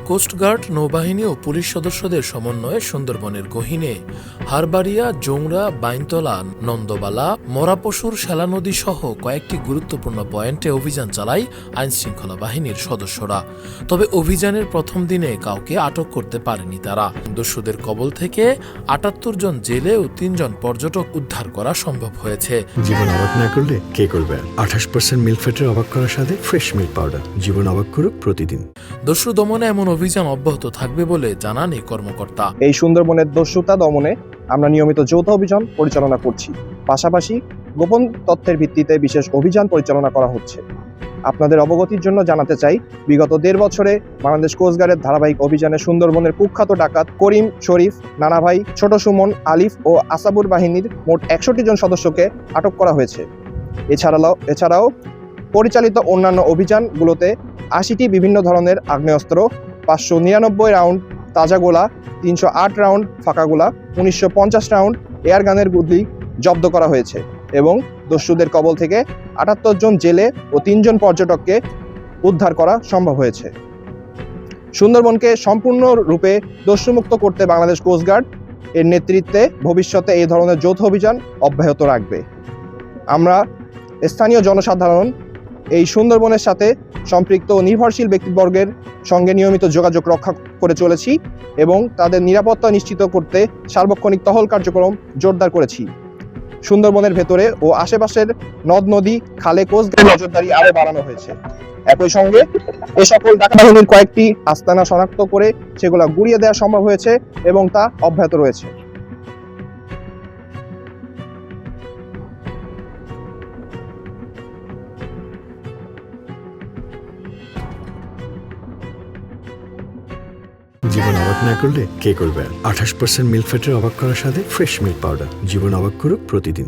Coast guard, নৌবাহিনী ও police সদস্যদের সমন্বয়ে সুন্দরবনের গহীনে হারবাড়িয়া, জোংরা, বাইনতলা, নন্দবালা, মরাপশুর, শেলা নদী সহ কয়েকটি গুরুত্বপূর্ণ পয়েন্টে অভিযান চালায় আইনশৃঙ্খলা বাহিনীর সদস্যরা। তবে অভিযানের প্রথম দিনে কাউকে আটক করতে পারেনি তারা। দস্যুদের কবল থেকে ৭৮ জন জেলে ও ৩ জন পর্যটক উদ্ধার করা সম্ভব হয়েছে। জীবন অবাক না করলে কে করবে? ২৮% মিল্ক ফ্যাটের অবাক করার সাথে ফ্রেশ মিল্ক পাউডার। জীবন অবাক করুক প্রতিদিন। দস্যু দমনে এমন অভিযান অব্যাহত থাকবে বলে জানান এই কর্মকর্তা। এই সুন্দরবনের দস্যুতা দমনে আমরা নিয়মিত যৌথ অভিযান পরিচালনা করছি। পাশাপাশি গোপন তথ্যের ভিত্তিতে বিশেষ অভিযান পরিচালনা করা হচ্ছে। আপনাদের অবগতির জন্য জানাতে চাই, বিগত ১.৫ বছরে বাংলাদেশ কোস্টগার্ডের ধারাবাহিক অভিযানে সুন্দরবনের কুখ্যাত ডাকাত করিম, শরীফ, নানাভাই, ছোট সুমন, আলিফ ও আসাবুর বাহিনীর মোট ৬১ জন সদস্যকে আটক করা হয়েছে। এছাড়াও পরিচালিত অন্যান্য অভিযানগুলোতে ৮০টি বিভিন্ন ধরনের আগ্নেয়াস্ত্র, ৫৯৯ রাউন্ড তাজা গোলা, ৩০৮ রাউন্ড ফাঁকা গোলা, ১৯৫০ রাউন্ড এয়ারগানের গুলি জব্দ করা হয়েছে এবং দস্যুদের কবল থেকে ৭৮ জন জেলে ও ৩ জন পর্যটককে উদ্ধার করা সম্ভব হয়েছে। সুন্দরবনকে সম্পূর্ণরূপে দস্যুমুক্ত করতে বাংলাদেশ কোস্টগার্ড এর নেতৃত্বে ভবিষ্যতে এই ধরনের যৌথ অভিযান অব্যাহত রাখবে। আমরা স্থানীয় জনসাধারণ এই সুন্দরবনের সাথে সম্পৃক্ত নির্ভরশীল ব্যক্তিবর্গের সঙ্গে নিয়মিত যোগাযোগ রক্ষা করে চলেছি এবং তাদের নিরাপত্তা নিশ্চিত করতে সার্বক্ষণিক টহল কার্যক্রম জোরদার করেছি। সুন্দরবনের ভেতরে ও আশেপাশের নদ নদী, খালে কোস্টগার্ড নজরদারি আরও বাড়ানো হয়েছে। একই সঙ্গে এ সকল ডাকাত বাহিনীর কয়েকটি আস্তানা শনাক্ত করে সেগুলো গুড়িয়ে দেওয়া সম্ভব হয়েছে এবং তা অব্যাহত রয়েছে। জীবন অবাক না করলে কে করবে? ২৮% মিল্ক ফ্যাটের অবাক করার সাথে ফ্রেশ মিল্ক পাউডার। জীবন অবাক করুক প্রতিদিন।